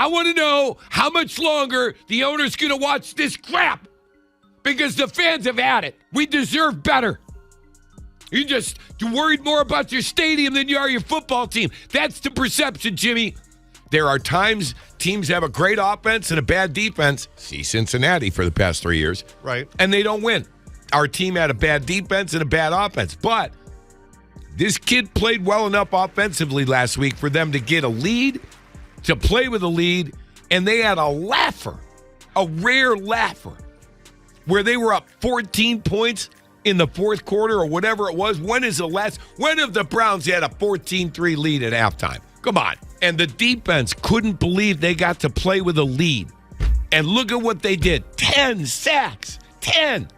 I want to know how much longer the owner's going to watch this crap. Because the fans have had it. We deserve better. You're worried more about your stadium than you are your football team. That's the perception, Jimmy. There are times teams have a great offense and a bad defense. See Cincinnati for the past 3 years. Right. And they don't win. Our team had a bad defense and a bad offense. But this kid played well enough offensively last week for them to get a lead, to play with a lead, and they had a laugher, a rare laugher, where they were up 14 points in the fourth quarter or whatever it was. When have the Browns had a 14-3 lead at halftime? Come on. And the defense couldn't believe they got to play with a lead. And look at what they did. 10 sacks. 10.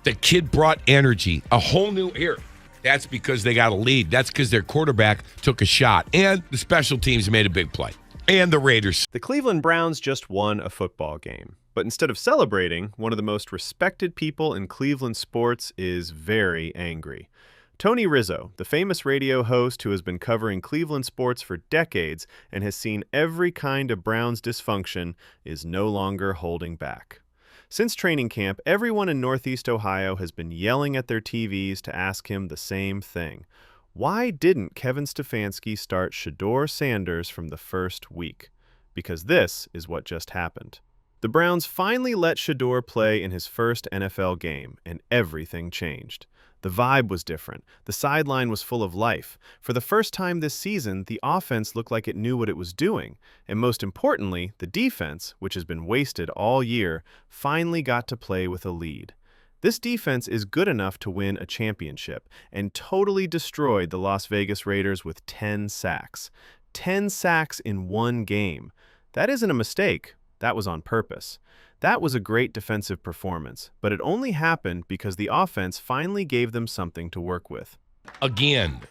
The kid brought energy. A whole new era. That's because they got a lead. That's because their quarterback took a shot. And the special teams made a big play. And the Raiders. The Cleveland Browns just won a football game. But instead of celebrating, one of the most respected people in Cleveland sports is very angry. Tony Rizzo, the famous radio host who has been covering Cleveland sports for decades and has seen every kind of Browns dysfunction, is no longer holding back. Since training camp, everyone in Northeast Ohio has been yelling at their TVs to ask him the same thing. Why didn't Kevin Stefanski start Shador Sanders from the first week? Because this is what just happened. The Browns finally let Shedur play in his first NFL game, and everything changed. The vibe was different. The sideline was full of life. For the first time this season, the offense looked like it knew what it was doing. And most importantly, the defense, which has been wasted all year, finally got to play with a lead. This defense is good enough to win a championship and totally destroyed the Las Vegas Raiders with 10 sacks. 10 sacks in one game. That isn't a mistake. That was on purpose. That was a great defensive performance, but it only happened because the offense finally gave them something to work with. Again,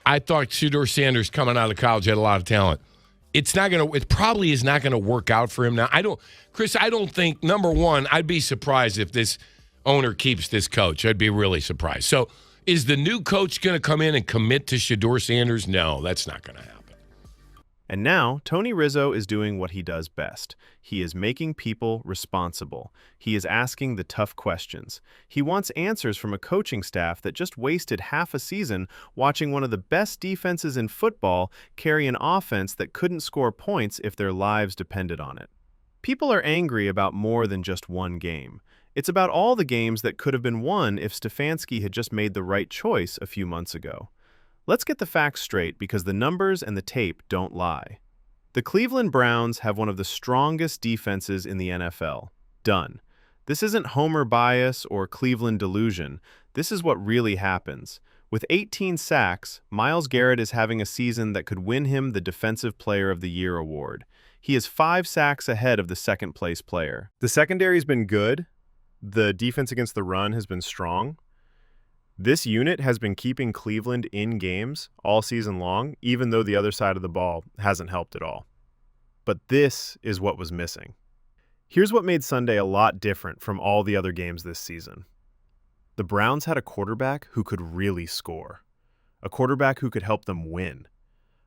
I thought Shador Sanders coming out of college had a lot of talent. It probably is not going to work out for him now. I don't think, number one, I'd be surprised if this owner keeps this coach. I'd be really surprised. So is the new coach going to come in and commit to Shador Sanders? No, that's not going to happen. And now, Tony Rizzo is doing what he does best. He is making people responsible. He is asking the tough questions. He wants answers from a coaching staff that just wasted half a season watching one of the best defenses in football carry an offense that couldn't score points if their lives depended on it. People are angry about more than just one game. It's about all the games that could have been won if Stefanski had just made the right choice a few months ago. Let's get the facts straight because the numbers and the tape don't lie. The Cleveland Browns have one of the strongest defenses in the NFL. Done. This isn't Homer bias or Cleveland delusion. This is what really happens. With 18 sacks, Myles Garrett is having a season that could win him the Defensive Player of the Year award. He is 5 sacks ahead of the second-place player. The secondary's been good. The defense against the run has been strong. This unit has been keeping Cleveland in games all season long, even though the other side of the ball hasn't helped at all. But this is what was missing. Here's what made Sunday a lot different from all the other games this season. The Browns had a quarterback who could really score. A quarterback who could help them win.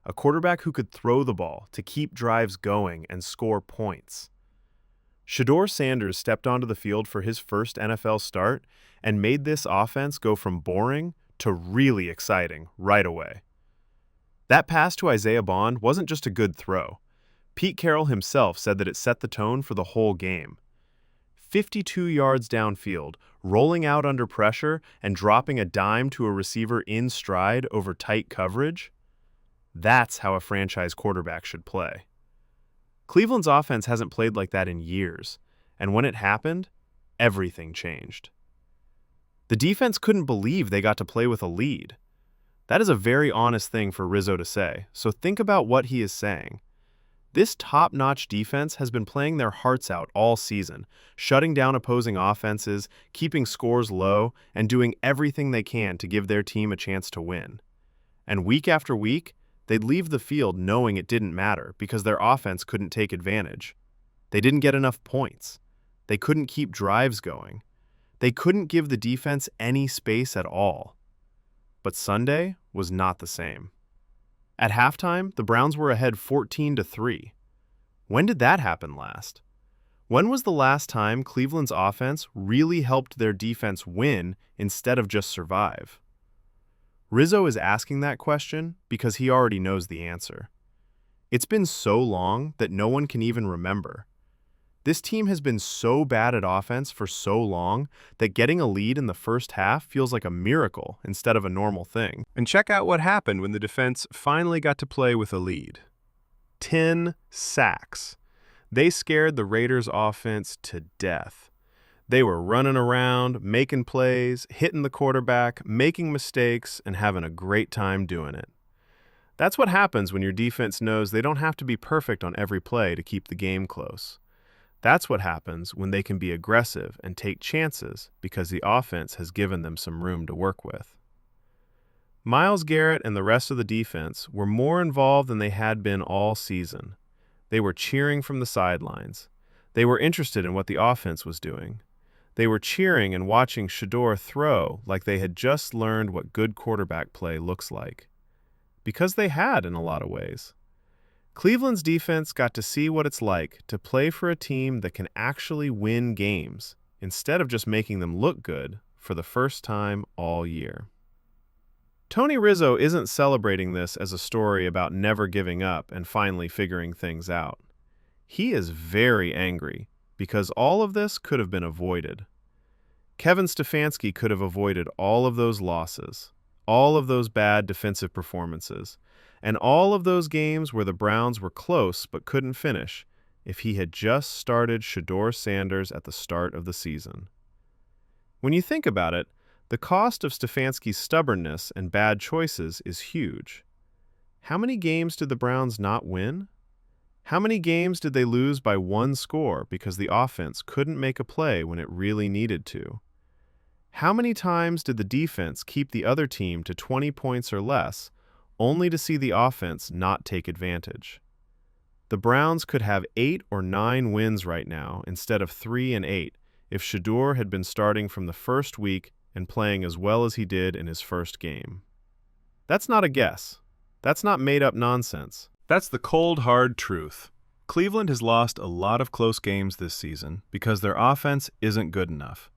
A quarterback who could throw the ball to keep drives going and score points. Shador Sanders stepped onto the field for his first NFL start and made this offense go from boring to really exciting right away. That pass to Isaiah Bond wasn't just a good throw. Pete Carroll himself said that it set the tone for the whole game. 52 yards downfield, rolling out under pressure and dropping a dime to a receiver in stride over tight coverage. That's how a franchise quarterback should play. Cleveland's offense hasn't played like that in years, and when it happened, everything changed. The defense couldn't believe they got to play with a lead. That is a very honest thing for Rizzo to say, so think about what he is saying. This top-notch defense has been playing their hearts out all season, shutting down opposing offenses, keeping scores low, and doing everything they can to give their team a chance to win. And week after week, they'd leave the field knowing it didn't matter because their offense couldn't take advantage. They didn't get enough points. They couldn't keep drives going. They couldn't give the defense any space at all. But Sunday was not the same. At halftime, the Browns were ahead 14-3. When did that happen last? When was the last time Cleveland's offense really helped their defense win instead of just survive? Rizzo is asking that question because he already knows the answer. It's been so long that no one can even remember. This team has been so bad at offense for so long that getting a lead in the first half feels like a miracle instead of a normal thing. And check out what happened when the defense finally got to play with a lead. 10 sacks. They scared the Raiders' offense to death. They were running around, making plays, hitting the quarterback, making mistakes, and having a great time doing it. That's what happens when your defense knows they don't have to be perfect on every play to keep the game close. That's what happens when they can be aggressive and take chances because the offense has given them some room to work with. Myles Garrett and the rest of the defense were more involved than they had been all season. They were cheering from the sidelines. They were interested in what the offense was doing. They were cheering and watching Shadur throw like they had just learned what good quarterback play looks like. Because they had in a lot of ways. Cleveland's defense got to see what it's like to play for a team that can actually win games instead of just making them look good for the first time all year. Tony Rizzo isn't celebrating this as a story about never giving up and finally figuring things out. He is very angry because all of this could have been avoided. Kevin Stefanski could have avoided all of those losses, all of those bad defensive performances, and all of those games where the Browns were close but couldn't finish if he had just started Shador Sanders at the start of the season. When you think about it, the cost of Stefanski's stubbornness and bad choices is huge. How many games did the Browns not win? How many games did they lose by one score because the offense couldn't make a play when it really needed to? How many times did the defense keep the other team to 20 points or less, only to see the offense not take advantage? The Browns could have 8 or 9 wins right now instead of 3 and 8 if Shadur had been starting from the first week and playing as well as he did in his first game. That's not a guess. That's not made-up nonsense. That's the cold, hard truth. Cleveland has lost a lot of close games this season because their offense isn't good enough.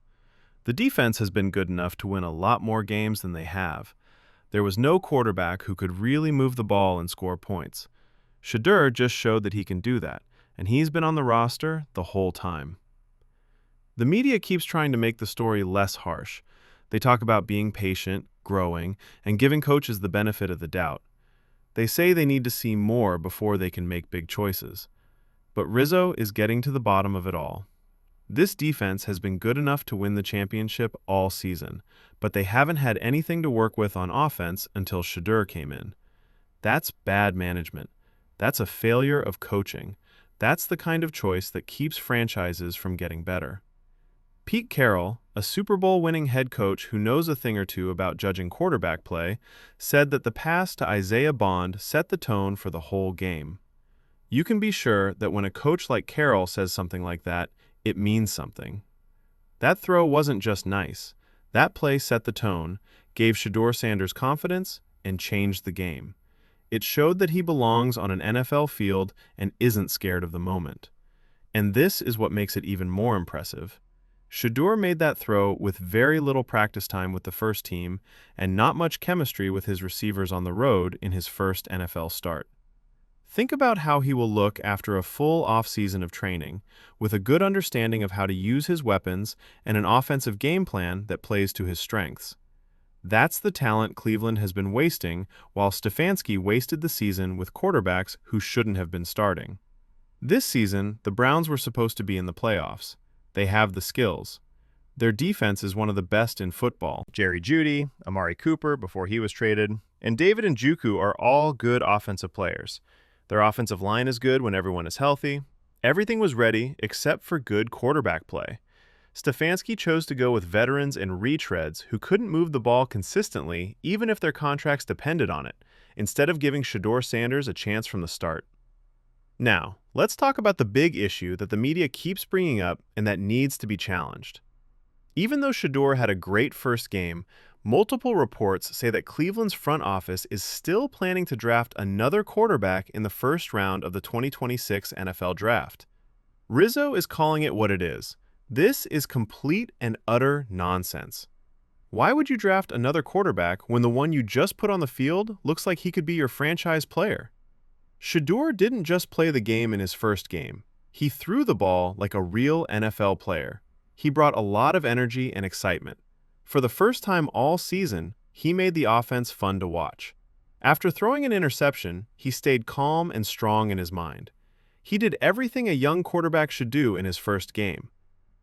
The defense has been good enough to win a lot more games than they have. There was no quarterback who could really move the ball and score points. Shadur just showed that he can do that, and he's been on the roster the whole time. The media keeps trying to make the story less harsh. They talk about being patient, growing, and giving coaches the benefit of the doubt. They say they need to see more before they can make big choices. But Rizzo is getting to the bottom of it all. This defense has been good enough to win the championship all season, but they haven't had anything to work with on offense until Shadur came in. That's bad management. That's a failure of coaching. That's the kind of choice that keeps franchises from getting better. Pete Carroll, a Super Bowl-winning head coach who knows a thing or two about judging quarterback play, said that the pass to Isaiah Bond set the tone for the whole game. You can be sure that when a coach like Carroll says something like that, it means something. That throw wasn't just nice. That play set the tone, gave Shador Sanders confidence, and changed the game. It showed that he belongs on an NFL field and isn't scared of the moment. And this is what makes it even more impressive. Shadur made that throw with very little practice time with the first team and not much chemistry with his receivers on the road in his first NFL start. Think about how he will look after a full offseason of training, with a good understanding of how to use his weapons and an offensive game plan that plays to his strengths. That's the talent Cleveland has been wasting, while Stefanski wasted the season with quarterbacks who shouldn't have been starting. This season, the Browns were supposed to be in the playoffs. They have the skills. Their defense is one of the best in football. Jerry Jeudy, Amari Cooper before he was traded, and David Njoku are all good offensive players. Their offensive line is good when everyone is healthy. Everything was ready except for good quarterback play. Stefanski chose to go with veterans and retreads who couldn't move the ball consistently even if their contracts depended on it, instead of giving Shador Sanders a chance from the start. Now, let's talk about the big issue that the media keeps bringing up and that needs to be challenged. Even though Shadur had a great first game, Multiple reports say that Cleveland's front office is still planning to draft another quarterback in the first round of the 2026 NFL Draft. Rizzo is calling it what it is. This is complete and utter nonsense. Why would you draft another quarterback when the one you just put on the field looks like he could be your franchise player? Shadur didn't just play the game in his first game. He threw the ball like a real NFL player. He brought a lot of energy and excitement. For the first time all season, he made the offense fun to watch. After throwing an interception, he stayed calm and strong in his mind. He did everything a young quarterback should do in his first game.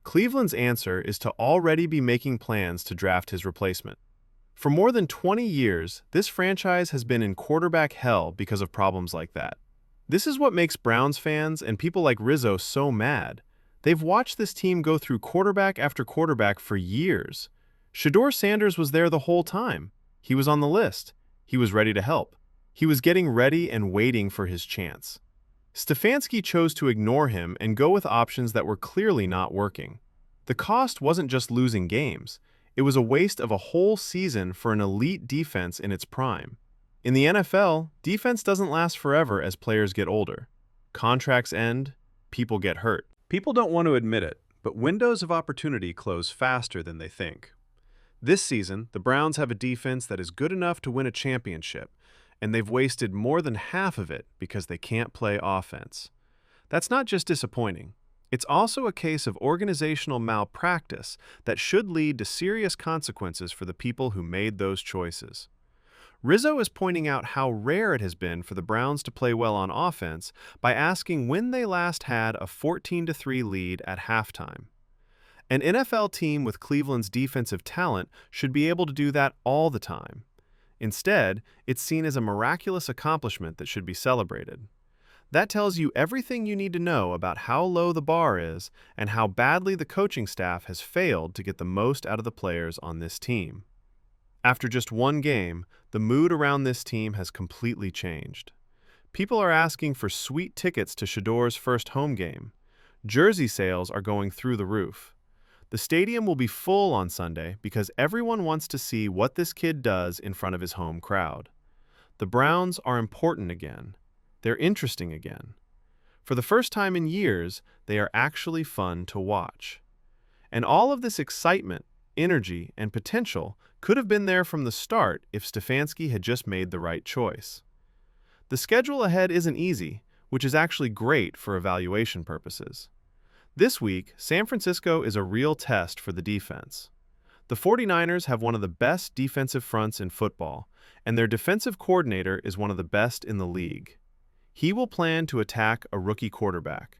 Cleveland's answer is to already be making plans to draft his replacement. For more than 20 years, this franchise has been in quarterback hell because of problems like that. This is what makes Browns fans and people like Rizzo so mad. They've watched this team go through quarterback after quarterback for years. Shador Sanders was there the whole time. He was on the list. He was ready to help. He was getting ready and waiting for his chance. Stefanski chose to ignore him and go with options that were clearly not working. The cost wasn't just losing games. It was a waste of a whole season for an elite defense in its prime. In the NFL, defense doesn't last forever as players get older. Contracts end, people get hurt. People don't want to admit it, but windows of opportunity close faster than they think. This season, the Browns have a defense that is good enough to win a championship, and they've wasted more than half of it because they can't play offense. That's not just disappointing. It's also a case of organizational malpractice that should lead to serious consequences for the people who made those choices. Rizzo is pointing out how rare it has been for the Browns to play well on offense by asking when they last had a 14-3 lead at halftime. An NFL team with Cleveland's defensive talent should be able to do that all the time. Instead, it's seen as a miraculous accomplishment that should be celebrated. That tells you everything you need to know about how low the bar is and how badly the coaching staff has failed to get the most out of the players on this team. After just one game, the mood around this team has completely changed. People are asking for sweet tickets to Shador's first home game. Jersey sales are going through the roof. The stadium will be full on Sunday because everyone wants to see what this kid does in front of his home crowd. The Browns are important again. They're interesting again. For the first time in years, they are actually fun to watch. And all of this excitement, energy, and potential could have been there from the start if Stefanski had just made the right choice. The schedule ahead isn't easy, which is actually great for evaluation purposes. This week, San Francisco is a real test for the defense. The 49ers have one of the best defensive fronts in football, and their defensive coordinator is one of the best in the league. He will plan to attack a rookie quarterback.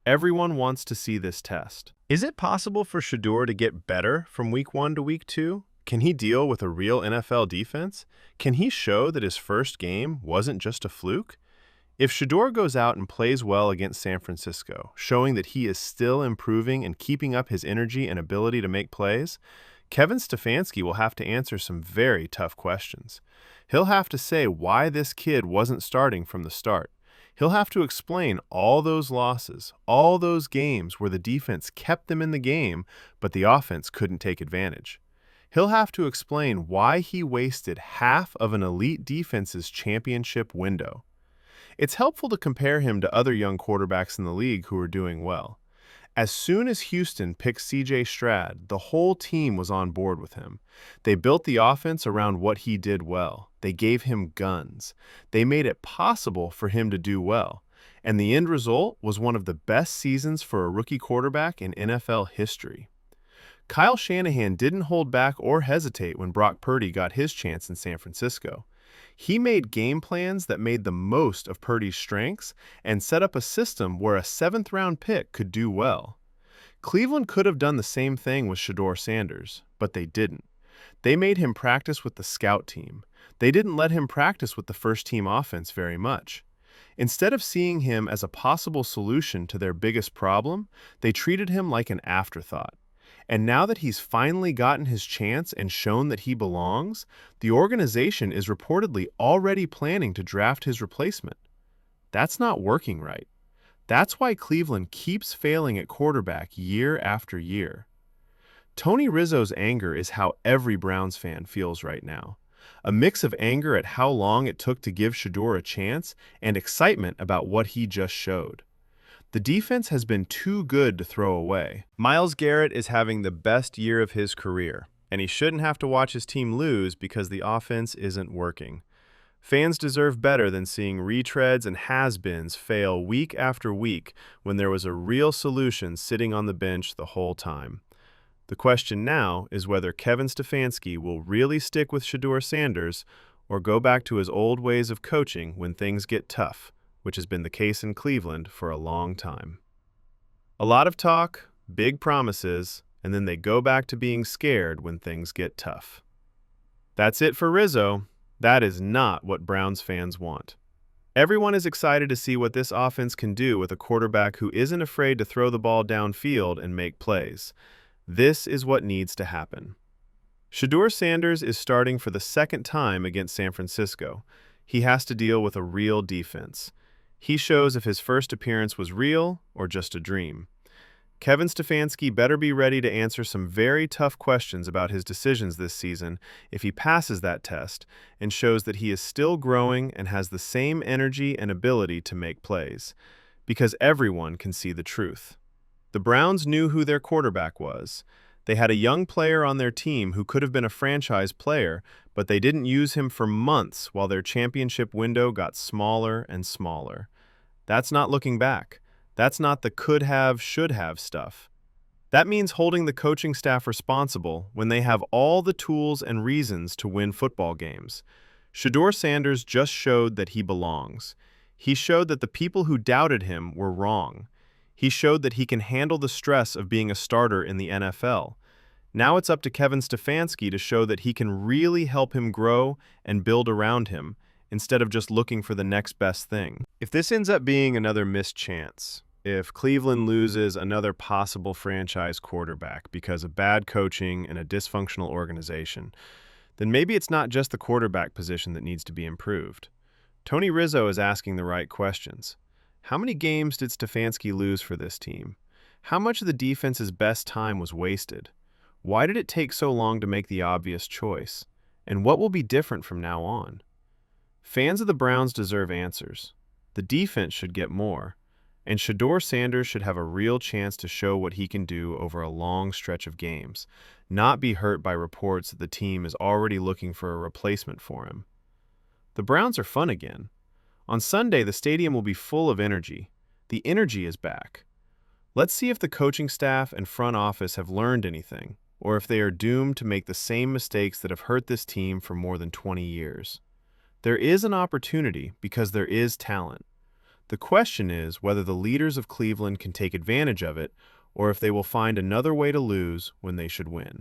Everyone wants to see this test. Is it possible for Shadur to get better from week 1 to week 2? Can he deal with a real NFL defense? Can he show that his first game wasn't just a fluke? If Shadur goes out and plays well against San Francisco, showing that he is still improving and keeping up his energy and ability to make plays, Kevin Stefanski will have to answer some very tough questions. He'll have to say why this kid wasn't starting from the start. He'll have to explain all those losses, all those games where the defense kept them in the game, but the offense couldn't take advantage. He'll have to explain why he wasted half of an elite defense's championship window. It's helpful to compare him to other young quarterbacks in the league who are doing well. As soon as Houston picked C.J. Stroud, the whole team was on board with him. They built the offense around what he did well. They gave him guns. They made it possible for him to do well. And the end result was one of the best seasons for a rookie quarterback in NFL history. Kyle Shanahan didn't hold back or hesitate when Brock Purdy got his chance in San Francisco. He made game plans that made the most of Purdy's strengths and set up a system where a 7th-round pick could do well. Cleveland could have done the same thing with Shador Sanders, but they didn't. They made him practice with the scout team. They didn't let him practice with the first-team offense very much. Instead of seeing him as a possible solution to their biggest problem, they treated him like an afterthought. And now that he's finally gotten his chance and shown that he belongs, the organization is reportedly already planning to draft his replacement. That's not working right. That's why Cleveland keeps failing at quarterback year after year. Tony Rizzo's anger is how every Browns fan feels right now. A mix of anger at how long it took to give Shadur a chance and excitement about what he just showed. The defense has been too good to throw away. Myles Garrett is having the best year of his career, and he shouldn't have to watch his team lose because the offense isn't working. Fans deserve better than seeing retreads and has-beens fail week after week when there was a real solution sitting on the bench the whole time. The question now is whether Kevin Stefanski will really stick with Shador Sanders or go back to his old ways of coaching when things get tough, which has been the case in Cleveland for a long time. A lot of talk, big promises, and then they go back to being scared when things get tough. That's it for Rizzo. That is not what Browns fans want. Everyone is excited to see what this offense can do with a quarterback who isn't afraid to throw the ball downfield and make plays. This is what needs to happen. Shador Sanders is starting for the second time against San Francisco. He has to deal with a real defense. He shows if his first appearance was real or just a dream. Kevin Stefanski better be ready to answer some very tough questions about his decisions this season if he passes that test and shows that he is still growing and has the same energy and ability to make plays, because everyone can see the truth. The Browns knew who their quarterback was. They had a young player on their team who could have been a franchise player, but they didn't use him for months while their championship window got smaller and smaller. That's not looking back. That's not the could have, should have stuff. That means holding the coaching staff responsible when they have all the tools and reasons to win football games. Shador Sanders just showed that he belongs. He showed that the people who doubted him were wrong. He showed that he can handle the stress of being a starter in the NFL. Now it's up to Kevin Stefanski to show that he can really help him grow and build around him, instead of just looking for the next best thing. If this ends up being another missed chance, if Cleveland loses another possible franchise quarterback because of bad coaching and a dysfunctional organization, then maybe it's not just the quarterback position that needs to be improved. Tony Rizzo is asking the right questions. How many games did Stefanski lose for this team? How much of the defense's best time was wasted? Why did it take so long to make the obvious choice? And what will be different from now on? Fans of the Browns deserve answers. The defense should get more, and Shador Sanders should have a real chance to show what he can do over a long stretch of games, not be hurt by reports that the team is already looking for a replacement for him. The Browns are fun again. On Sunday, the stadium will be full of energy. The energy is back. Let's see if the coaching staff and front office have learned anything, or if they are doomed to make the same mistakes that have hurt this team for more than 20 years. There is an opportunity because there is talent. The question is whether the leaders of Cleveland can take advantage of it or if they will find another way to lose when they should win.